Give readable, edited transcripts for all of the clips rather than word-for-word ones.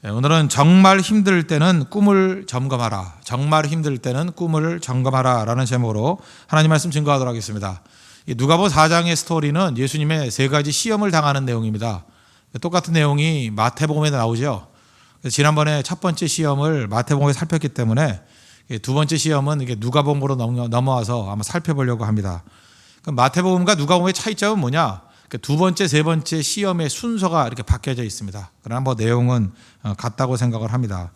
오늘은 정말 힘들 때는 꿈을 점검하라. 정말 힘들 때는 꿈을 점검하라 라는 제목으로 하나님 말씀 증거하도록 하겠습니다. 누가복음 4장의 스토리는 예수님의 세 가지 시험을 당하는 내용입니다. 똑같은 내용이 마태복음에도 나오죠. 지난번에 첫 번째 시험을 마태복음에 살폈기 때문에 두 번째 시험은 누가복음으로 넘어와서 아마 살펴보려고 합니다. 마태복음과 누가복음의 차이점은 뭐냐? 두 번째, 세 번째 시험의 순서가 이렇게 바뀌어져 있습니다. 그러나 뭐 내용은 같다고 생각을 합니다.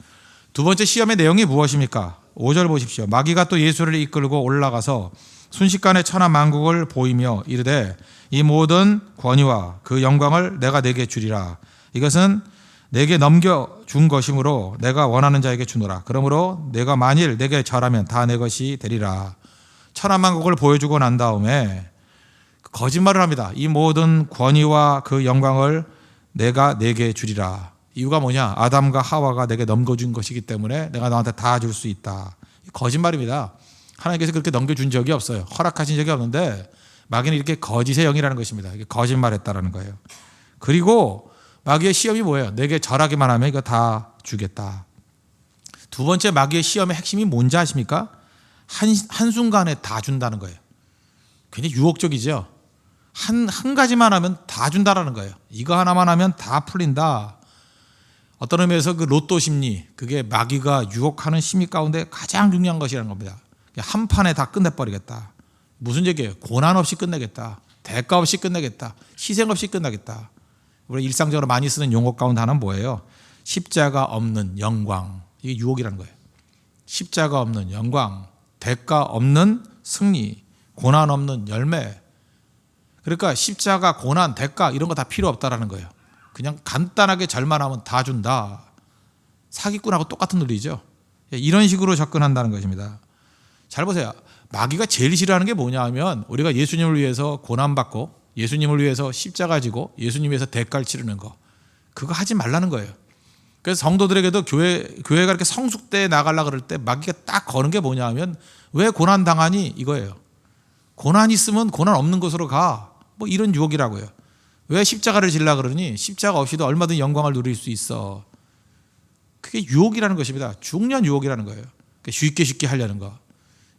두 번째 시험의 내용이 무엇입니까? 5절 보십시오. 마귀가 또 예수를 이끌고 올라가서 순식간에 천하 만국을 보이며 이르되 이 모든 권위와 그 영광을 내가 네게 주리라. 이것은 내게 넘겨준 것이므로 내가 원하는 자에게 주노라. 그러므로 내가 만일 내게 절하면 다 내 것이 되리라. 천하 만국을 보여주고 난 다음에 거짓말을 합니다. 이 모든 권위와 그 영광을 내가 네게 주리라. 이유가 뭐냐? 아담과 하와가 내게 넘겨준 것이기 때문에 내가 너한테 다 줄 수 있다. 거짓말입니다. 하나님께서 그렇게 넘겨준 적이 없어요. 허락하신 적이 없는데 마귀는 이렇게 거짓의 영이라는 것입니다. 이게 거짓말했다라는 거예요. 그리고 마귀의 시험이 뭐예요? 내게 절하기만 하면 이거 다 주겠다. 두 번째 마귀의 시험의 핵심이 뭔지 아십니까? 한순간에 다 준다는 거예요. 굉장히 유혹적이죠. 한 가지만 하면 다 준다라는 거예요. 이거 하나만 하면 다 풀린다. 어떤 의미에서 그 로또 심리, 그게 마귀가 유혹하는 심리 가운데 가장 중요한 것이라는 겁니다. 한 판에 다 끝내버리겠다. 무슨 얘기예요? 고난 없이 끝내겠다. 대가 없이 끝내겠다. 희생 없이 끝나겠다. 우리 일상적으로 많이 쓰는 용어 가운데 하나는 뭐예요? 십자가 없는 영광. 이게 유혹이라는 거예요. 십자가 없는 영광, 대가 없는 승리, 고난 없는 열매. 그러니까 십자가, 고난, 대가 이런 거 다 필요 없다라는 거예요. 그냥 간단하게 절만 하면 다 준다. 사기꾼하고 똑같은 논리죠. 이런 식으로 접근한다는 것입니다. 잘 보세요. 마귀가 제일 싫어하는 게 뭐냐 하면 우리가 예수님을 위해서 고난받고 예수님을 위해서 십자가 지고 예수님 위해서 대가를 치르는 거. 그거 하지 말라는 거예요. 그래서 성도들에게도 교회가 이렇게 성숙대에 나가려고 그럴 때 마귀가 딱 거는 게 뭐냐 하면 왜 고난 당하니? 이거예요. 고난 있으면 고난 없는 곳으로 가. 뭐 이런 유혹이라고요. 왜 십자가를 지려고 그러니? 십자가 없이도 얼마든지 영광을 누릴 수 있어. 그게 유혹이라는 것입니다. 중요한 유혹이라는 거예요. 쉽게 하려는 거.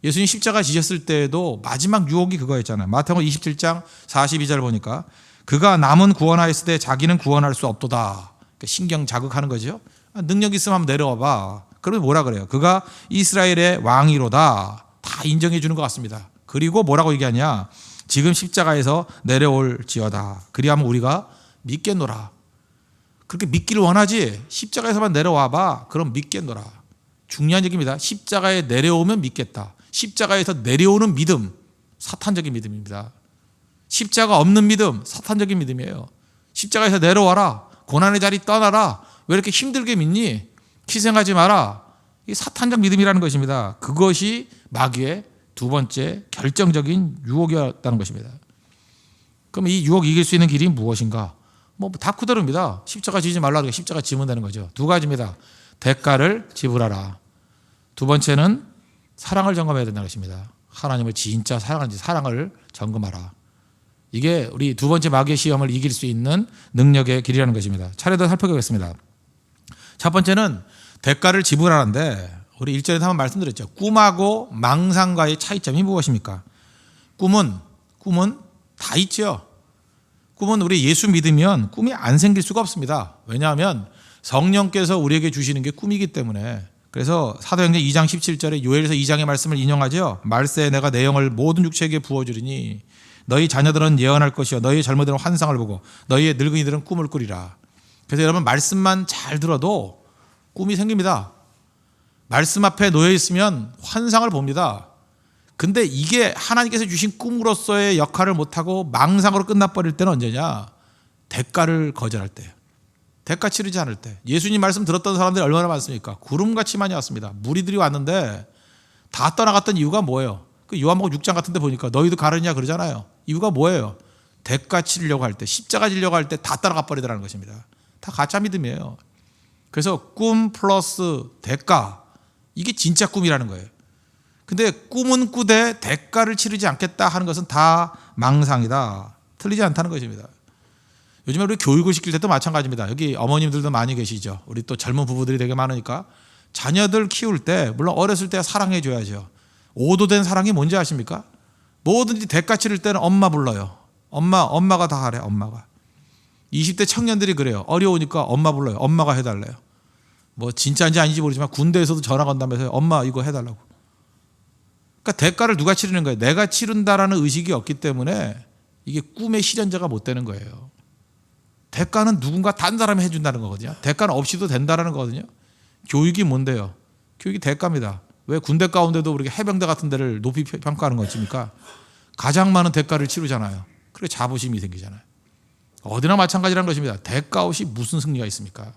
예수님 십자가 지셨을 때에도 마지막 유혹이 그거였잖아요. 마태복음 27장 42절 보니까 그가 남은 구원하였을 때 자기는 구원할 수 없도다. 신경 자극하는 거죠. 능력 있으면 한번 내려와 봐. 그러면 뭐라 그래요? 그가 이스라엘의 왕이로다. 다 인정해 주는 것 같습니다. 그리고 뭐라고 얘기하냐? 지금 십자가에서 내려올지어다. 그리하면 우리가 믿겠노라. 그렇게 믿기를 원하지 십자가에서만 내려와 봐. 그럼 믿겠노라. 중요한 얘기입니다. 십자가에 내려오면 믿겠다. 십자가에서 내려오는 믿음, 사탄적인 믿음입니다. 십자가 없는 믿음, 사탄적인 믿음이에요. 십자가에서 내려와라. 고난의 자리 떠나라. 왜 이렇게 힘들게 믿니? 희생하지 마라. 이게 사탄적 믿음이라는 것입니다. 그것이 마귀의 두 번째 결정적인 유혹이었다는 것입니다. 그럼 이 유혹 이길 수 있는 길이 무엇인가? 뭐 다 그대로입니다. 십자가 지지 말라고 십자가 지면 되는 거죠. 두 가지입니다. 대가를 지불하라. 두 번째는 사랑을 점검해야 된다는 것입니다. 하나님을 진짜 사랑하는지 사랑을 점검하라. 이게 우리 두 번째 마귀의 시험을 이길 수 있는 능력의 길이라는 것입니다. 차례도 살펴보겠습니다. 첫 번째는 대가를 지불하는데 우리 1절에서 한번 말씀드렸죠. 꿈하고 망상과의 차이점이 무엇입니까? 꿈은 다 있죠. 꿈은 우리 예수 믿으면 꿈이 안 생길 수가 없습니다. 왜냐하면 성령께서 우리에게 주시는 게 꿈이기 때문에. 그래서 사도행전 2장 17절에 요엘서 2장의 말씀을 인용하죠. 말세에 내가 내 영을 모든 육체에게 부어주리니 너희 자녀들은 예언할 것이요 너희 젊은이들은 환상을 보고 너희의 늙은이들은 꿈을 꾸리라. 그래서 여러분 말씀만 잘 들어도 꿈이 생깁니다. 말씀 앞에 놓여 있으면 환상을 봅니다. 근데 이게 하나님께서 주신 꿈으로서의 역할을 못하고 망상으로 끝나버릴 때는 언제냐? 대가를 거절할 때예요. 대가 치르지 않을 때. 예수님 말씀 들었던 사람들이 얼마나 많습니까? 구름같이 많이 왔습니다. 무리들이 왔는데 다 떠나갔던 이유가 뭐예요? 그 요한복음 6장 같은 데 보니까 너희도 가느냐 그러잖아요. 이유가 뭐예요? 대가 치려고 할 때, 십자가 지려고 할 때 다 따라가 버리더라는 것입니다. 다 가짜 믿음이에요. 그래서 꿈 플러스 대가, 이게 진짜 꿈이라는 거예요. 근데 꿈은 꾸되 대가를 치르지 않겠다 하는 것은 다 망상이다. 틀리지 않다는 것입니다. 요즘에 우리 교육을 시킬 때도 마찬가지입니다. 여기 어머님들도 많이 계시죠. 우리 또 젊은 부부들이 되게 많으니까 자녀들 키울 때 물론 어렸을 때 사랑해 줘야죠. 오도된 사랑이 뭔지 아십니까? 뭐든지 대가 치를 때는 엄마 불러요. 엄마가 다 하래. 엄마가. 20대 청년들이 그래요. 어려우니까 엄마 불러요. 엄마가 해달래요. 뭐 진짜인지 아닌지 모르지만 군대에서도 전화 건다면서요. 엄마 이거 해달라고. 그러니까 대가를 누가 치르는 거예요? 내가 치른다라는 의식이 없기 때문에 이게 꿈의 실현자가 못 되는 거예요. 대가는 누군가 다른 사람이 해준다는 거거든요. 대가는 없이도 된다는 거거든요. 교육이 뭔데요? 교육이 대가입니다. 왜 군대 가운데도 우리가 해병대 같은 데를 높이 평가하는 것입니까? 가장 많은 대가를 치르잖아요. 그래 자부심이 생기잖아요. 어디나 마찬가지라는 것입니다. 대가 없이 무슨 승리가 있습니까?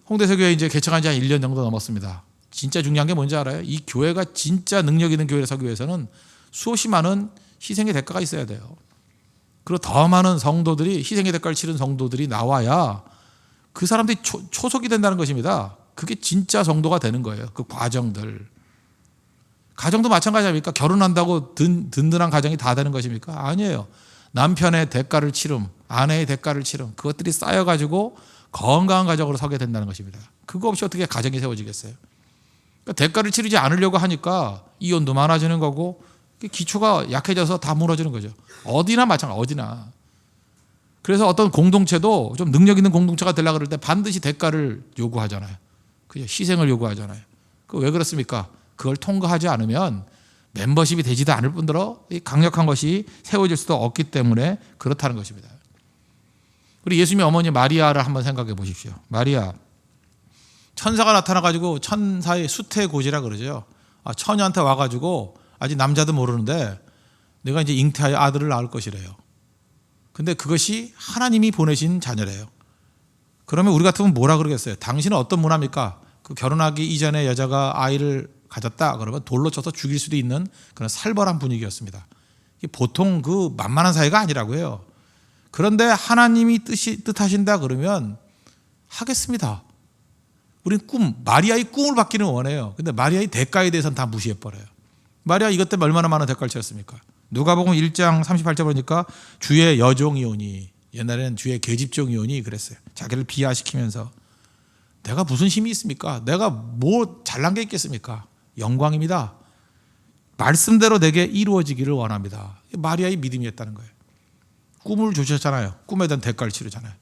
홍대서교회 이제 개척한 지 한 1년 정도 넘었습니다. 진짜 중요한 게 뭔지 알아요? 이 교회가 진짜 능력 있는 교회를 서기 위해서는 수없이 많은 희생의 대가가 있어야 돼요. 그리고 더 많은 성도들이 희생의 대가를 치른 성도들이 나와야 그 사람들이 초석이 된다는 것입니다. 그게 진짜 성도가 되는 거예요. 그 과정들. 가정도 마찬가지 아닙니까? 결혼한다고 든든한 가정이 다 되는 것입니까? 아니에요. 남편의 대가를 치름, 아내의 대가를 치름, 그것들이 쌓여가지고 건강한 가정으로 서게 된다는 것입니다. 그거 없이 어떻게 가정이 세워지겠어요? 그러니까 대가를 치르지 않으려고 하니까 이혼도 많아지는 거고 기초가 약해져서 다 무너지는 거죠. 어디나 마찬가지, 어디나. 그래서 어떤 공동체도 좀 능력 있는 공동체가 되려고 그럴 때 반드시 대가를 요구하잖아요. 그죠? 희생을 요구하잖아요. 그 왜 그렇습니까? 그걸 통과하지 않으면 멤버십이 되지도 않을 뿐더러 강력한 것이 세워질 수도 없기 때문에 그렇다는 것입니다. 우리 예수님의 어머니 마리아를 한번 생각해 보십시오. 마리아. 천사가 나타나가지고 천사의 수태고지라 그러죠. 처녀한테 와가지고 아직 남자도 모르는데 내가 이제 잉태하여 아들을 낳을 것이래요. 근데 그것이 하나님이 보내신 자녀래요. 그러면 우리 같으면 뭐라 그러겠어요? 당신은 어떤 문화입니까? 그 결혼하기 이전에 여자가 아이를 가졌다 그러면 돌로 쳐서 죽일 수도 있는 그런 살벌한 분위기였습니다. 이게 보통 그 만만한 사이가 아니라고 해요. 그런데 하나님이 뜻하신다 그러면 하겠습니다. 우리는 마리아의 꿈을 받기는 원해요. 근데 마리아의 대가에 대해서는 다 무시해버려요. 마리아 이것 때문에 얼마나 많은 대가를 치렀습니까? 누가복음 1장 38절 보니까 주의 여종이오니, 옛날에는 주의 계집종이오니 그랬어요. 자기를 비하시키면서 내가 무슨 힘이 있습니까? 내가 뭐 잘난 게 있겠습니까? 영광입니다. 말씀대로 내게 이루어지기를 원합니다. 마리아의 믿음이었다는 거예요. 꿈을 주셨잖아요. 꿈에 대한 대가를 치르잖아요.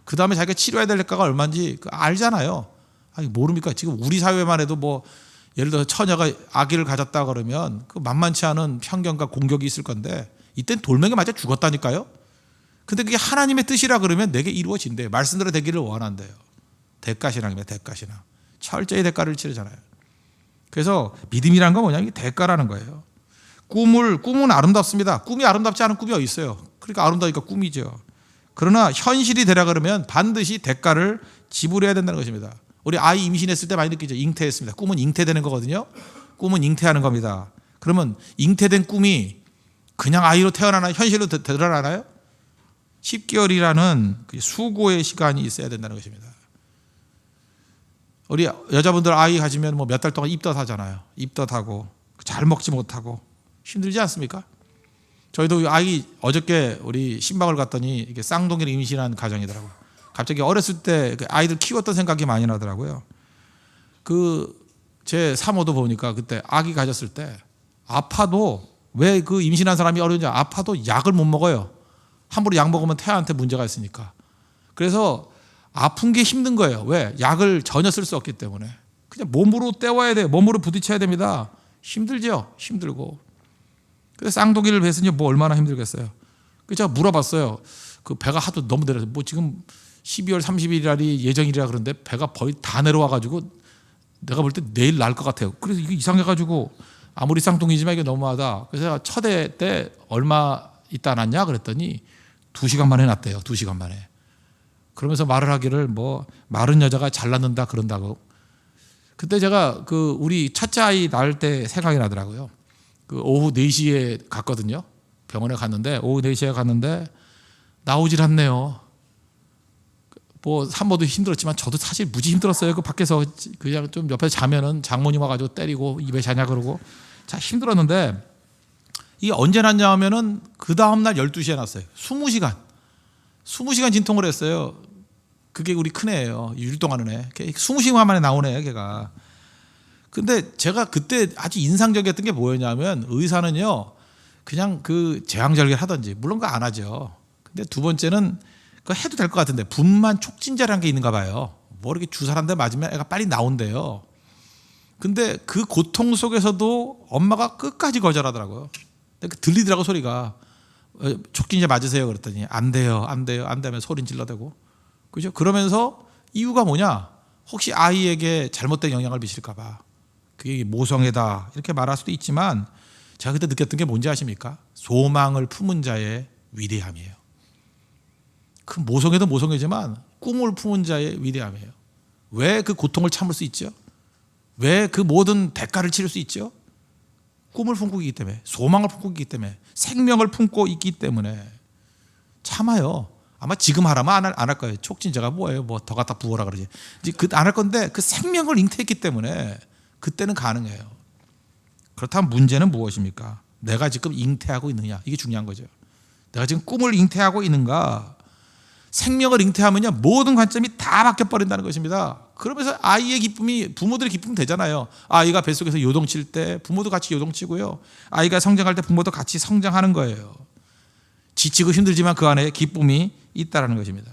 그 다음에 자기가 치러야 될 대가가 얼마인지 알잖아요. 아니 모릅니까? 지금 우리 사회만 해도 뭐 예를 들어 처녀가 아기를 가졌다 그러면 그 만만치 않은 편견과 공격이 있을 건데 이땐 돌멩이 맞아 죽었다니까요. 근데 그게 하나님의 뜻이라 그러면 내게 이루어진대요. 말씀대로 되기를 원한대요. 대가신앙입니다. 대가신앙. 철저히 대가를 치르잖아요. 그래서 믿음이란 건 뭐냐면 대가라는 거예요. 꿈은 아름답습니다. 꿈이 아름답지 않은 꿈이 어디 있어요. 그러니까 아름다우니까 꿈이죠. 그러나 현실이 되라 그러면 반드시 대가를 지불해야 된다는 것입니다. 우리 아이 임신했을 때 많이 느끼죠. 잉태했습니다. 꿈은 잉태되는 거거든요. 꿈은 잉태하는 겁니다. 그러면 잉태된 꿈이 그냥 아이로 태어나나요? 현실로 드러나나요? 10개월이라는 수고의 시간이 있어야 된다는 것입니다. 우리 여자분들 아이 가지면 뭐 몇 달 동안 입덧하잖아요. 입덧하고 잘 먹지 못하고 힘들지 않습니까? 저희도 아이 어저께 우리 신방을 갔더니 이게 쌍둥이를 임신한 가정이더라고요. 갑자기 어렸을 때 아이들 키웠던 생각이 많이 나더라고요. 제 사모도 보니까 그때 아기 가졌을 때 아파도 왜 그 임신한 사람이 어려운지 아파도 약을 못 먹어요. 함부로 약 먹으면 태아한테 문제가 있으니까. 그래서 아픈 게 힘든 거예요. 왜? 약을 전혀 쓸 수 없기 때문에. 그냥 몸으로 때워야 돼요. 몸으로 부딪혀야 됩니다. 힘들죠? 힘들고. 그래서 쌍둥이를 뵀으니 뭐 얼마나 힘들겠어요. 그래서 제가 물어봤어요. 그 배가 하도 너무 내려서 뭐 지금 12월 30일이 예정이라 그런데 배가 거의 다 내려와가지고 내가 볼 때 내일 날 것 같아요. 그래서 이게 이상해가지고 아무리 쌍둥이지만 이게 너무하다. 그래서 제가 첫 애 때 얼마 있다 났냐 그랬더니 2시간 만에 났대요. 2시간 만에. 그러면서 말을 하기를 뭐 마른 여자가 잘 낳는다 그런다고. 그때 제가 우리 첫째 아이 낳을 때 생각이 나더라고요. 오후 4시에 갔거든요. 병원에 갔는데 오후 4시에 갔는데 나오질 않네요. 뭐 산모도 힘들었지만 저도 사실 무지 힘들었어요. 그 밖에서 그냥 좀 옆에 자면은 장모님 와가지고 때리고 입에 자냐 그러고 참 힘들었는데 이게 언제 났냐 하면은 그 다음날 12시에 났어요. 20시간. 20시간 진통을 했어요. 그게 우리 큰애예요. 율동하는 애. 20시간 만에 나오네 걔가. 근데 제가 그때 아주 인상적이었던 게 뭐였냐면 의사는요 그냥 그 제왕절개를 하든지 물론 그거 안 하죠. 근데 두 번째는 그거 해도 될 것 같은데 분만 촉진제라는 게 있는가 봐요. 뭐 이렇게 주사 한 대 맞으면 애가 빨리 나온대요. 근데 그 고통 속에서도 엄마가 끝까지 거절하더라고요. 들리더라고 소리가. 촉진제 맞으세요 그랬더니 안 돼요 안 돼요 안 되면 소린 질러대고. 그죠? 그러면서 이유가 뭐냐? 혹시 아이에게 잘못된 영향을 미칠까 봐. 그게 모성애다 이렇게 말할 수도 있지만 제가 그때 느꼈던 게 뭔지 아십니까? 소망을 품은 자의 위대함이에요. 그 모성애도 모성애지만 꿈을 품은 자의 위대함이에요. 왜 그 고통을 참을 수 있죠? 왜 그 모든 대가를 치를 수 있죠? 꿈을 품고 있기 때문에, 소망을 품고 있기 때문에, 생명을 품고 있기 때문에 참아요. 아마 지금 하라면 안 할 거예요. 촉진제가 뭐예요? 뭐 더 갖다 부어라 그러지. 이제 안 할 건데 그 생명을 잉태했기 때문에 그때는 가능해요. 그렇다면 문제는 무엇입니까? 내가 지금 잉태하고 있느냐? 이게 중요한 거죠. 내가 지금 꿈을 잉태하고 있는가? 생명을 잉태하면요 모든 관점이 다 바뀌어버린다는 것입니다. 그러면서 아이의 기쁨이 부모들의 기쁨이 되잖아요. 아이가 뱃속에서 요동칠 때 부모도 같이 요동치고요. 아이가 성장할 때 부모도 같이 성장하는 거예요. 지치고 힘들지만 그 안에 기쁨이 있다는 것입니다.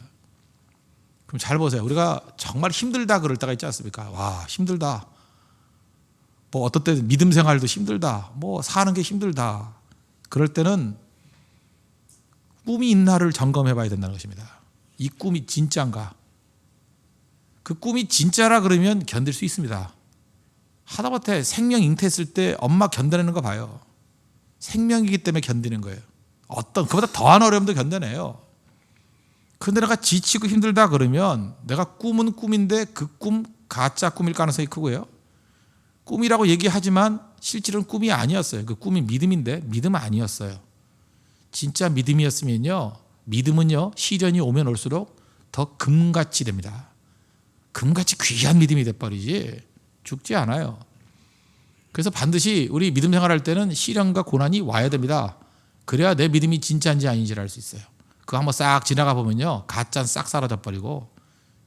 그럼 잘 보세요. 우리가 정말 힘들다 그럴 때가 있지 않습니까? 와 힘들다. 뭐 어떨 때 믿음 생활도 힘들다. 뭐 사는 게 힘들다. 그럴 때는 꿈이 있나를 점검해 봐야 된다는 것입니다. 이 꿈이 진짜인가? 그 꿈이 진짜라 그러면 견딜 수 있습니다. 하다못해 생명 잉태했을 때 엄마 견뎌내는 거 봐요. 생명이기 때문에 견디는 거예요. 어떤 그보다 더한 어려움도 견뎌내요. 그런데 내가 지치고 힘들다 그러면 내가 꿈은 꿈인데 그 꿈 가짜 꿈일 가능성이 크고요. 꿈이라고 얘기하지만 실제로는 꿈이 아니었어요. 그 꿈이 믿음인데 믿음은 아니었어요. 진짜 믿음이었으면요. 믿음은요. 시련이 오면 올수록 더 금같이 됩니다. 금같이 귀한 믿음이 돼버리지 죽지 않아요. 그래서 반드시 우리 믿음 생활할 때는 시련과 고난이 와야 됩니다. 그래야 내 믿음이 진짜인지 아닌지를 알 수 있어요. 그거 한번 싹 지나가 보면요. 가짜는 싹 사라져버리고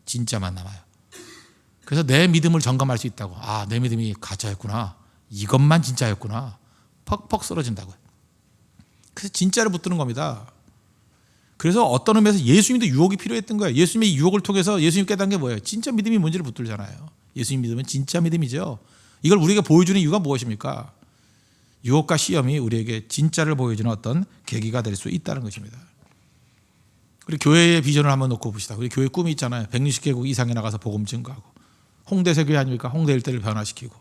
진짜만 남아요. 그래서 내 믿음을 점검할 수 있다고. 아, 내 믿음이 가짜였구나. 이것만 진짜였구나. 퍽퍽 쓰러진다고요. 그래서 진짜를 붙드는 겁니다. 그래서 어떤 의미에서 예수님도 유혹이 필요했던 거예요. 예수님의 유혹을 통해서 예수님 깨닫는 게 뭐예요? 진짜 믿음이 뭔지를 붙들잖아요. 예수님 믿음은 진짜 믿음이죠. 이걸 우리에게 보여주는 이유가 무엇입니까? 유혹과 시험이 우리에게 진짜를 보여주는 어떤 계기가 될 수 있다는 것입니다. 우리 교회의 비전을 한번 놓고 봅시다. 우리 교회 꿈이 있잖아요. 160개국 이상에 나가서 복음 증거하고. 홍대 세교회 아닙니까? 홍대 일대를 변화시키고.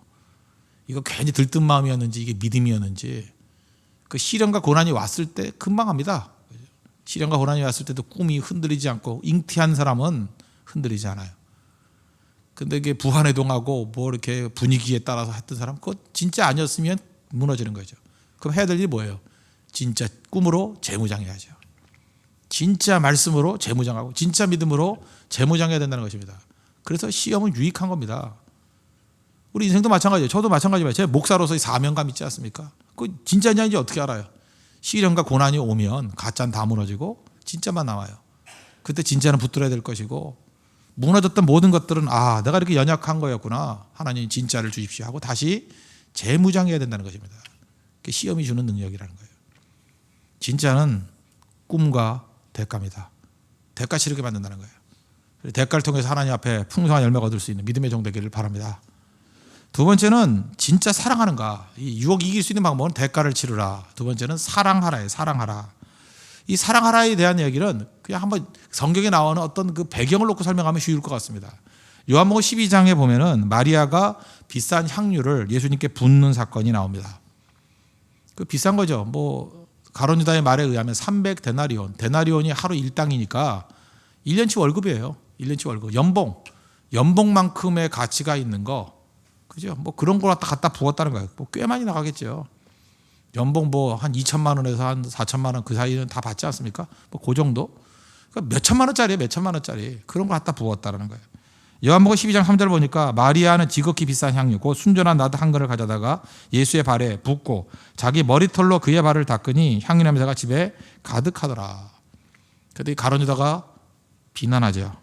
이거 괜히 들뜬 마음이었는지 이게 믿음이었는지 그 시련과 고난이 왔을 때 금방 합니다. 시련과 고난이 왔을 때도 꿈이 흔들리지 않고 잉태한 사람은 흔들리지 않아요. 근데 이게 부한회동하고 뭐 이렇게 분위기에 따라서 했던 사람 그거 진짜 아니었으면 무너지는 거죠. 그럼 해야 될 일이 뭐예요? 진짜 꿈으로 재무장해야죠. 진짜 말씀으로 재무장하고 진짜 믿음으로 재무장해야 된다는 것입니다. 그래서 시험은 유익한 겁니다. 우리 인생도 마찬가지예요. 저도 마찬가지예요. 제 목사로서의 사명감 있지 않습니까? 그 진짜냐 아닌지 어떻게 알아요? 시련과 고난이 오면 가짜는 다 무너지고 진짜만 나와요. 그때 진짜는 붙들어야 될 것이고 무너졌던 모든 것들은 아 내가 이렇게 연약한 거였구나. 하나님 진짜를 주십시오 하고 다시 재무장해야 된다는 것입니다. 그게 시험이 주는 능력이라는 거예요. 진짜는 꿈과 대가입니다. 대가 치르게 만든다는 거예요. 대가를 통해서 하나님 앞에 풍성한 열매가 얻을 수 있는 믿음의 종 되기를 바랍니다. 두 번째는 진짜 사랑하는가. 이 유혹 이길 수 있는 방법은 대가를 치르라. 두 번째는 사랑하라예요. 사랑하라. 이 사랑하라에 대한 얘기는 그냥 한번 성경에 나오는 어떤 그 배경을 놓고 설명하면 쉬울 것 같습니다. 요한복음 12장에 보면은 마리아가 비싼 향유를 예수님께 붓는 사건이 나옵니다. 그 비싼 거죠. 뭐 가론 유다의 말에 의하면 300데나리온. 데나리온이 하루 일당이니까 1년치 월급이에요. 1년치 월급. 연봉만큼의 가치가 있는 거. 그죠? 뭐 그런 걸 갖다 부었다는 거예요. 뭐 꽤 많이 나가겠죠. 연봉 뭐 한 2천만 원에서 한 4천만 원 그 사이는 다 받지 않습니까? 뭐 그 정도. 그러니까 몇 천만 원짜리예요. 몇 천만 원짜리. 그런 걸 갖다 부었다는 거예요. 요한복음 12장 3절 보니까 마리아는 지극히 비싼 향유 곧 순전한 나드 한 그릇을 가져다가 예수의 발에 붓고 자기 머리털로 그의 발을 닦으니 향유 냄새가 집에 가득하더라. 그랬더니 가룟 유다가 비난하죠.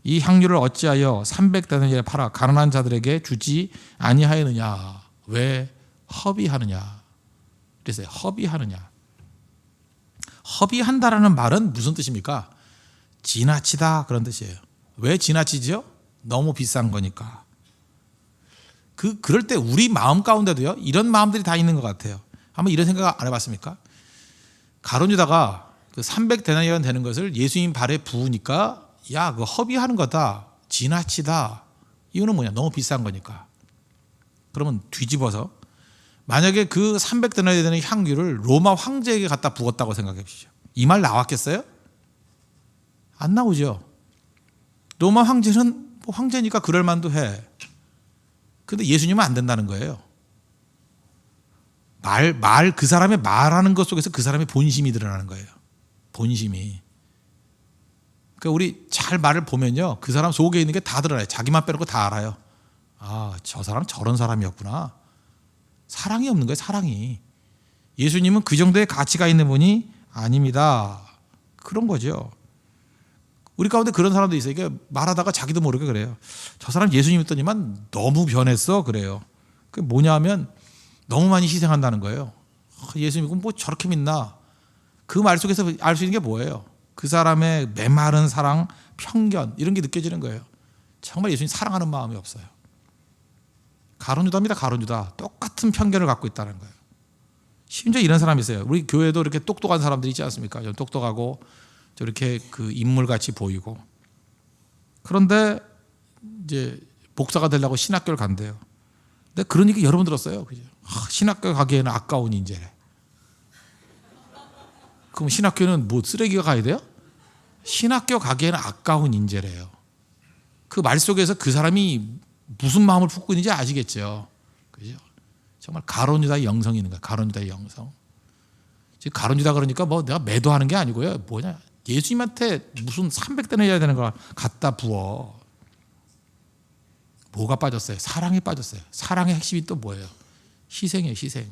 이 향유를 어찌하여 300데나리온에 팔아 가난한 자들에게 주지 아니하였느냐. 왜 허비하느냐. 그랬어요. 허비하느냐. 허비한다라는 말은 무슨 뜻입니까? 지나치다 그런 뜻이에요. 왜 지나치죠? 너무 비싼 거니까. 그럴 때 우리 마음 가운데도요, 이런 마음들이 다 있는 것 같아요. 한번 이런 생각 안 해봤습니까? 가룟 유다가 그 300데나리온 되는 것을 예수님 발에 부으니까 야, 그거 허비하는 거다. 지나치다. 이유는 뭐냐? 너무 비싼 거니까. 그러면 뒤집어서 만약에 그 300데나리온 되는 향유를 로마 황제에게 갖다 부었다고 생각해 보시죠. 이 말 나왔겠어요? 안 나오죠. 로마 황제는 뭐 황제니까 그럴 만도 해. 근데 예수님은 안 된다는 거예요. 그 사람의 말하는 것 속에서 그 사람의 본심이 드러나는 거예요. 본심이. 그러니까 우리 잘 말을 보면요, 그 사람 속에 있는 게 다 드러나요. 자기만 빼놓고 다 알아요. 아, 저 사람 저런 사람이었구나. 사랑이 없는 거예요. 사랑이. 예수님은 그 정도의 가치가 있는 분이 아닙니다. 그런 거죠. 우리 가운데 그런 사람도 있어요. 이게 말하다가 자기도 모르게 그래요. 저 사람 예수님 믿더니만 너무 변했어 그래요. 그게 뭐냐 하면 너무 많이 희생한다는 거예요. 예수님은 뭐 저렇게 믿나. 그 말 속에서 알 수 있는 게 뭐예요? 그 사람의 메마른 사랑, 편견 이런 게 느껴지는 거예요. 정말 예수님 사랑하는 마음이 없어요. 가룟 유다입니다. 가룟 유다. 똑같은 편견을 갖고 있다는 거예요. 심지어 이런 사람이 있어요. 우리 교회도 이렇게 똑똑한 사람들이 있지 않습니까? 좀 똑똑하고 저렇게 그 인물같이 보이고. 그런데 이제 목사가 되려고 신학교를 간대요. 근데 그런 얘기 여러 번 들었어요. 그죠? 신학교 가기에는 아까운 인재래. 그럼 신학교는 뭐 쓰레기가 가야 돼요? 신학교 가기에는 아까운 인재래요. 그 말 속에서 그 사람이 무슨 마음을 품고 있는지 아시겠죠? 그죠? 정말 가룟 유다의 영성이 있는 거야. 가룟 유다의 영성. 지금 가룟 유다 그러니까 뭐 내가 매도하는 게 아니고요. 뭐냐? 예수님한테 무슨 300대나 해야 되는 걸 갖다 부어. 뭐가 빠졌어요? 사랑이 빠졌어요. 사랑의 핵심이 또 뭐예요? 희생이에요. 희생.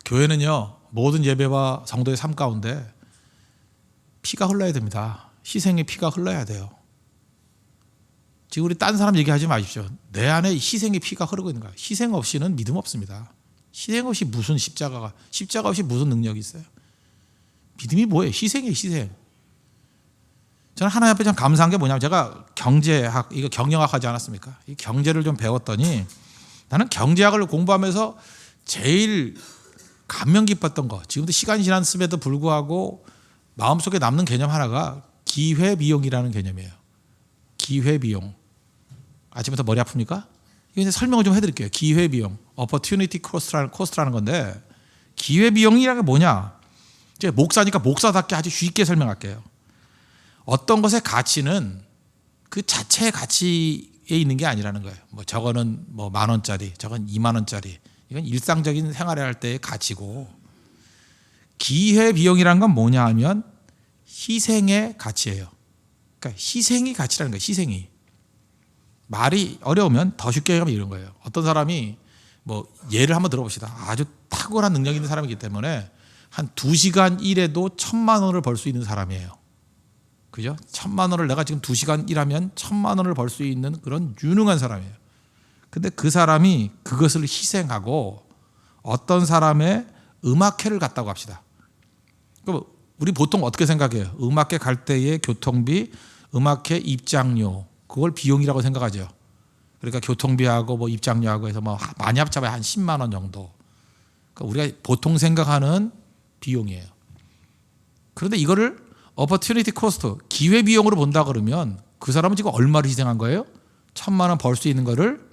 교회는요, 모든 예배와 성도의 삶 가운데 피가 흘러야 됩니다. 희생의 피가 흘러야 돼요. 지금 우리 딴 사람 얘기하지 마십시오. 내 안에 희생의 피가 흐르고 있는 거야. 희생 없이는 믿음 없습니다. 희생 없이 무슨 십자가 없이 무슨 능력이 있어요? 믿음이 뭐예요? 희생이에요. 희생. 저는 하나님 앞에 참 감사한 게 뭐냐면, 제가 경제학, 이거 경영학 하지 않았습니까? 이 경제를 좀 배웠더니 나는 경제학을 공부하면서 제일 감명 깊었던 거, 지금도 시간이 지났음에도 불구하고 마음속에 남는 개념 하나가 기회비용이라는 개념이에요. 기회비용. 아침부터 머리 아픕니까? 이거 설명을 좀 해드릴게요. 기회비용, opportunity cost라는 건데, 기회비용이라는 게 뭐냐? 이제 목사니까 목사답게 아주 쉽게 설명할게요. 어떤 것의 가치는 그 자체의 가치에 있는 게 아니라는 거예요. 뭐 저거는 뭐 10,000원짜리, 저건 20,000원짜리. 이건 일상적인 생활을 할 때의 가치고, 기회비용이라는 건 뭐냐 하면 희생의 가치예요. 그러니까 희생이 가치라는 거예요. 희생이. 말이 어려우면 더 쉽게 하면 이런 거예요. 어떤 사람이 뭐 예를 한번 들어봅시다. 아주 탁월한 능력 있는 사람이기 때문에 한 2시간 일해도 1,000,000원을 벌 수 있는 사람이에요. 그죠? 1,000,000원을 내가 지금 2시간 일하면 1,000,000원을 벌 수 있는 그런 유능한 사람이에요. 근데 그 사람이 그것을 희생하고 어떤 사람의 음악회를 갔다고 합시다. 그럼 우리 보통 어떻게 생각해요? 음악회 갈 때의 교통비, 음악회 입장료, 그걸 비용이라고 생각하죠. 그러니까 교통비하고 뭐 입장료하고 해서 뭐 많이 합쳐봐야 한 10만 원 정도. 그러니까 우리가 보통 생각하는 비용이에요. 그런데 이거를 opportunity cost, 기회 비용으로 본다 그러면 그 사람은 지금 얼마를 희생한 거예요? 1,000만 원 벌 수 있는 거를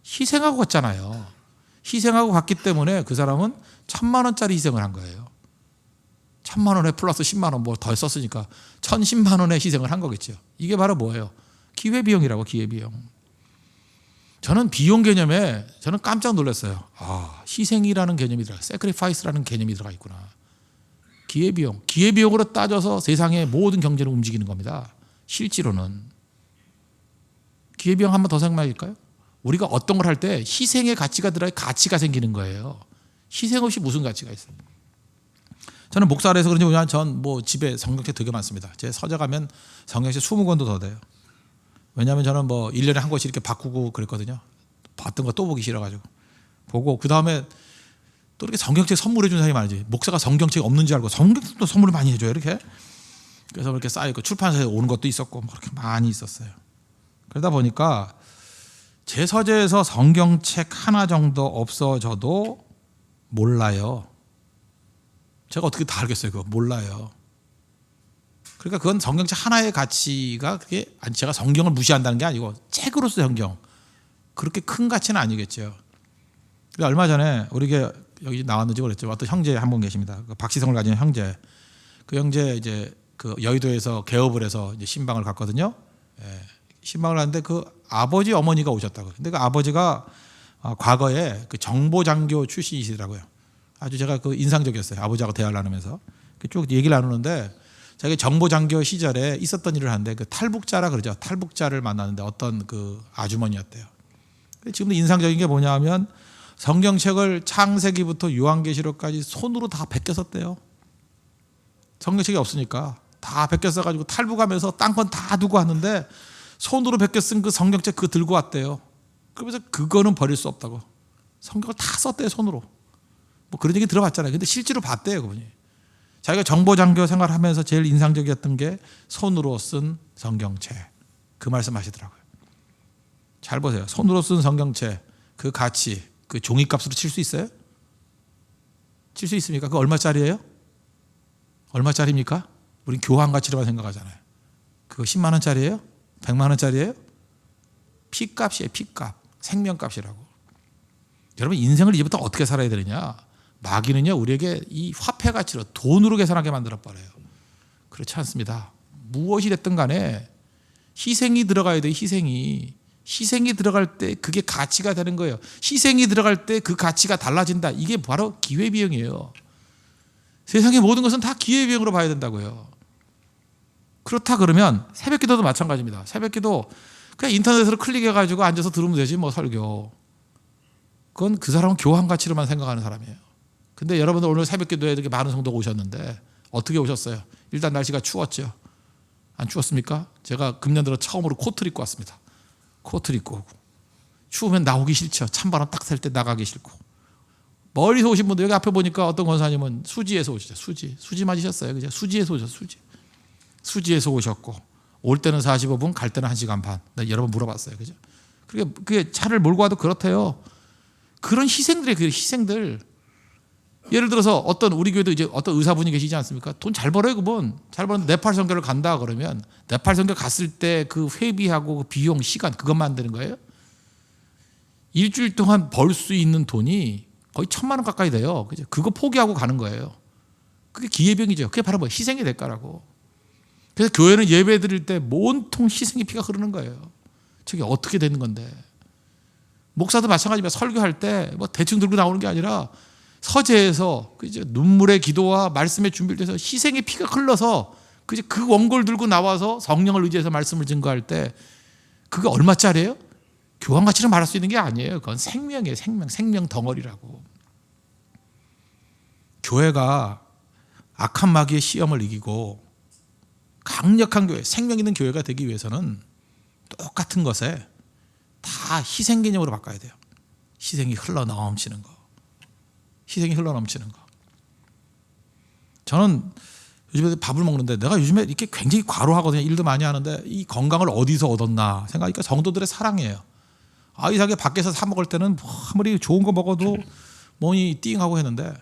희생하고 갔잖아요. 희생하고 갔기 때문에 그 사람은 1,000만 원짜리 희생을 한 거예요. 1,000만 원에 플러스 10만 원 뭐 더 썼으니까 1,010만 원의 희생을 한 거겠죠. 이게 바로 뭐예요? 기회비용이라고. 기회비용. 저는 비용 개념에 저는 깜짝 놀랐어요. 아, 희생이라는 개념이 들어가, sacrifice라는 개념이 들어가 있구나. 기회비용. 기회비용으로 따져서 세상의 모든 경제를 움직이는 겁니다. 실제로는. 기회비용 한 번 더 생각할까요? 우리가 어떤 걸 할 때 희생의 가치가 들어야 가치가 생기는 거예요. 희생 없이 무슨 가치가 있어요? 저는 목사를 해서 그런지 모르지만 전 뭐 집에 성경책 되게 많습니다. 제 서재 가면 성경책 20권도 더 돼요. 왜냐하면 저는 뭐 1년에 한 권씩 이렇게 바꾸고 그랬거든요. 봤던 거 또 보기 싫어가지고 보고 그 다음에 또 이렇게 성경책 선물해 주는 사람이 많지. 목사가 성경책 없는 줄 알고 성경책도 선물을 많이 해줘요. 이렇게. 그래서 이렇게 쌓이고 출판사에 오는 것도 있었고 뭐 그렇게 많이 있었어요. 그러다 보니까 제 서재에서 성경책 하나 정도 없어져도 몰라요. 제가 어떻게 다 알겠어요? 그거 몰라요. 그러니까 그건 성경책 하나의 가치가 그게 제가 성경을 무시한다는 게 아니고 책으로서 성경 그렇게 큰 가치는 아니겠죠. 얼마 전에 우리가 여기 나왔는지 모르겠죠. 어떤 형제 한 분 계십니다. 박시성을 가진 형제. 그 형제 이제 그 여의도에서 개업을 해서 이제 신방을 갔거든요. 예, 신방을 하는데 그 아버지 어머니가 오셨다고. 근데 그 아버지가 과거에 그 정보장교 출신이시더라고요. 아주 제가 그 인상적이었어요. 아버지하고 대화를 나누면서 쭉 얘기를 나누는데 자기 정보장교 시절에 있었던 일을 하는데 그 탈북자라 그러죠. 탈북자를 만났는데 어떤 그 아주머니였대요. 지금도 인상적인 게 뭐냐면 성경책을 창세기부터 요한계시록까지 손으로 다 베껴 썼대요. 성경책이 없으니까 다 베껴 써가지고 탈북하면서 땅건 다 두고 왔는데 손으로 베껴 쓴 그 성경책 그거 들고 왔대요. 그러면서 그거는 버릴 수 없다고. 성경을 다 썼대요, 손으로. 뭐 그런 얘기 들어봤잖아요. 근데 실제로 봤대요, 그분이. 자기가 정보장교 생활하면서 제일 인상적이었던 게 손으로 쓴 성경책. 그 말씀 하시더라고요. 잘 보세요. 손으로 쓴 성경책 그 가치 그 종이값으로 칠 수 있어요? 칠 수 있습니까? 그거 얼마짜리예요? 얼마짜리입니까? 우린 교환 가치로만 생각하잖아요. 그거 10만 원짜리예요? 100만 원짜리예요? 피값이에요. 피값. 생명값이라고. 여러분 인생을 이제부터 어떻게 살아야 되느냐? 마귀는요 우리에게 이 화폐 가치로 돈으로 계산하게 만들어버려요. 그렇지 않습니다. 무엇이 됐든 간에 희생이 들어가야 돼요. 희생이 들어갈 때 그게 가치가 되는 거예요. 희생이 들어갈 때 그 가치가 달라진다. 이게 바로 기회비용이에요. 세상의 모든 것은 다 기회비용으로 봐야 된다고요. 그렇다 그러면 새벽기도도 마찬가지입니다. 새벽기도 그냥 인터넷으로 클릭해가지고 앉아서 들으면 되지 뭐 설교. 그건 그 사람은 교환 가치로만 생각하는 사람이에요. 근데 여러분들 오늘 새벽기도에 이렇게 많은 성도가 오셨는데 어떻게 오셨어요? 일단 날씨가 추웠죠. 안 추웠습니까? 제가 금년 들어 처음으로 코트를 입고 왔습니다. 코트를 입고 오고 추우면 나오기 싫죠. 찬바람 딱 셀 때 나가기 싫고. 멀리서 오신 분들 여기 앞에 보니까 어떤 권사님은 수지에서 오시죠. 수지 맞으셨어요. 그죠? 수지에서 오셨어요. 수지에서 오셨고 올 때는 45분 갈 때는 1시간 반. 나 여러 번 물어봤어요. 그죠? 그게 차를 몰고 와도 그렇대요. 그런 희생들이에요. 그 희생들. 예를 들어서 어떤 우리 교회도 이제 어떤 의사분이 계시지 않습니까? 돈 잘 벌어요, 그분. 잘 버는데 네팔 선교를 간다 그러면 네팔 선교 갔을 때 그 회비하고 그 비용, 시간 그것만 되는 거예요. 일주일 동안 벌 수 있는 돈이 거의 1,000만 원 가까이 돼요. 그죠? 그거 포기하고 가는 거예요. 그게 기회비용이죠. 그게 바로 뭐 희생의 대가라고. 그래서 교회는 예배 드릴 때 온통 희생의 피가 흐르는 거예요. 저게 어떻게 되는 건데. 목사도 마찬가지입니다. 설교할 때 뭐 대충 들고 나오는 게 아니라 서재에서 눈물의 기도와 말씀의 준비를 해서 희생의 피가 흘러서 그 원고를 들고 나와서 성령을 의지해서 말씀을 증거할 때 그게 얼마짜리예요? 교환 가치를 말할 수 있는 게 아니에요. 그건 생명이에요. 생명 덩어리라고. 교회가 악한 마귀의 시험을 이기고 강력한 교회, 생명 있는 교회가 되기 위해서는 똑같은 것에 다 희생 개념으로 바꿔야 돼요. 희생이 흘러 넘치는 거. 저는 요즘에 밥을 먹는데 내가 요즘에 이렇게 굉장히 과로하거든요. 일도 많이 하는데 이 건강을 어디서 얻었나 생각하니까 성도들의 사랑이에요. 이상하게 밖에서 사 먹을 때는 아무리 좋은 거 먹어도 몸이 띵하고 했는데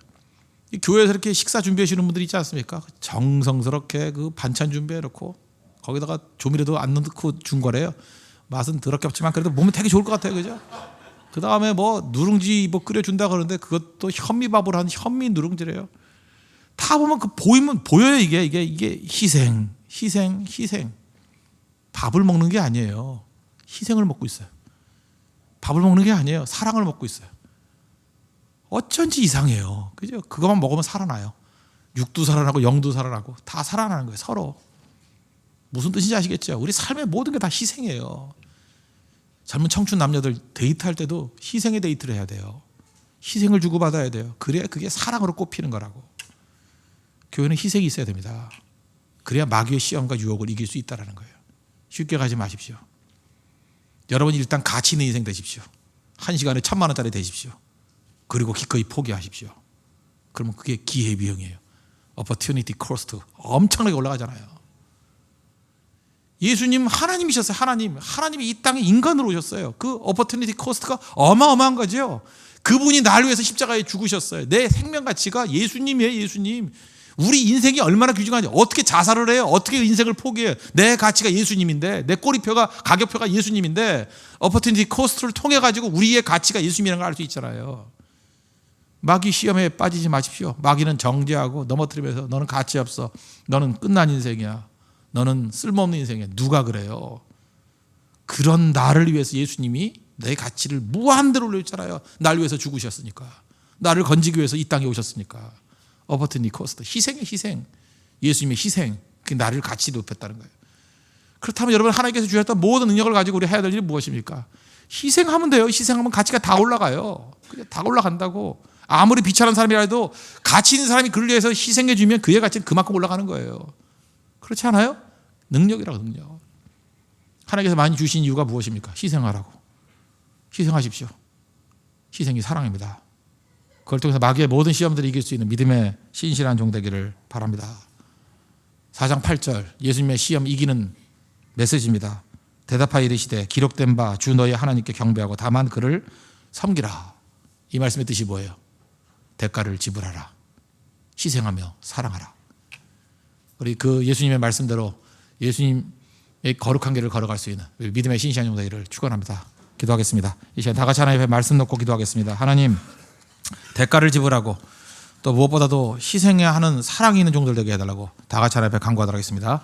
이 교회에서 이렇게 식사 준비해 주는 분들이 있지 않습니까? 정성스럽게 그 반찬 준비해 놓고 거기다가 조미료도 안 넣고 준 거래요. 맛은 더럽게 없지만 그래도 몸은 되게 좋을 것 같아요. 그죠? 그 다음에 뭐 누룽지 뭐 끓여준다 그러는데 그것도 현미밥을 한 현미 누룽지래요. 다 보면 보여요. 이게 희생. 밥을 먹는 게 아니에요. 희생을 먹고 있어요. 밥을 먹는 게 아니에요. 사랑을 먹고 있어요. 어쩐지 이상해요. 그죠? 그것만 먹으면 살아나요. 육도 살아나고 영도 살아나고 다 살아나는 거예요. 서로. 무슨 뜻인지 아시겠죠? 우리 삶의 모든 게 다 희생이에요. 젊은 청춘 남녀들 데이트할 때도 희생의 데이트를 해야 돼요. 희생을 주고받아야 돼요. 그래야 그게 사랑으로 꼽히는 거라고. 교회는 희생이 있어야 됩니다. 그래야 마귀의 시험과 유혹을 이길 수 있다는 거예요. 쉽게 가지 마십시오. 여러분 일단 가치 있는 인생 되십시오. 1시간에 1,000만 원짜리 되십시오. 그리고 기꺼이 포기하십시오. 그러면 그게 기회비용이에요. opportunity cost 엄청나게 올라가잖아요. 예수님 하나님이셨어요. 하나님이 이 땅에 인간으로 오셨어요. 그 opportunity cost가 어마어마한 거죠. 그분이 나를 위해서 십자가에 죽으셨어요. 내 생명 가치가 예수님이에요. 예수님. 우리 인생이 얼마나 귀중한지, 어떻게 자살을 해요? 어떻게 인생을 포기해요? 내 가치가 예수님인데, 내 꼬리표가, 가격표가 예수님인데, opportunity cost를 통해 가지고 우리의 가치가 예수님이라는 걸 알 수 있잖아요. 마귀 시험에 빠지지 마십시오. 마귀는 정죄하고 넘어뜨리면서 너는 가치 없어. 너는 끝난 인생이야. 너는 쓸모없는 인생이야. 누가 그래요? 그런 나를 위해서 예수님이 내 가치를 무한대로 올려줬잖아요. 날 위해서 죽으셨으니까. 나를 건지기 위해서 이 땅에 오셨으니까. opportunity cost. 희생의 희생. 예수님의 희생. 그게 나를 가치 높였다는 거예요. 그렇다면 여러분, 하나님께서 주셨던 모든 능력을 가지고 우리 해야 될 일이 무엇입니까? 희생하면 돼요. 희생하면 가치가 다 올라가요. 그게 다 올라간다고. 아무리 비천한 사람이라도 가치 있는 사람이 그를 위해서 희생해 주면 그의 가치는 그만큼 올라가는 거예요. 그렇지 않아요? 능력이라고, 능력. 하나님께서 많이 주신 이유가 무엇입니까? 희생하라고. 희생하십시오. 희생이 사랑입니다. 그걸 통해서 마귀의 모든 시험들을 이길 수 있는 믿음의 신실한 종 되기를 바랍니다. 4장 8절 예수님의 시험 이기는 메시지입니다. 대답하여 이르시되 기록된 바 주 너희 하나님께 경배하고 다만 그를 섬기라. 이 말씀의 뜻이 뭐예요? 대가를 지불하라. 희생하며 사랑하라. 우리 그 예수님의 말씀대로 예수님의 거룩한 길을 걸어갈 수 있는 믿음의 신실한 종 되기를 축원합니다. 기도하겠습니다. 이 시간 다 같이 하나님 앞에 말씀 놓고 기도하겠습니다. 하나님, 대가를 지불하고 또 무엇보다도 희생해야 하는 사랑이 있는 종들 되게 해달라고 다 같이 하나님 앞에 간구하도록 하겠습니다.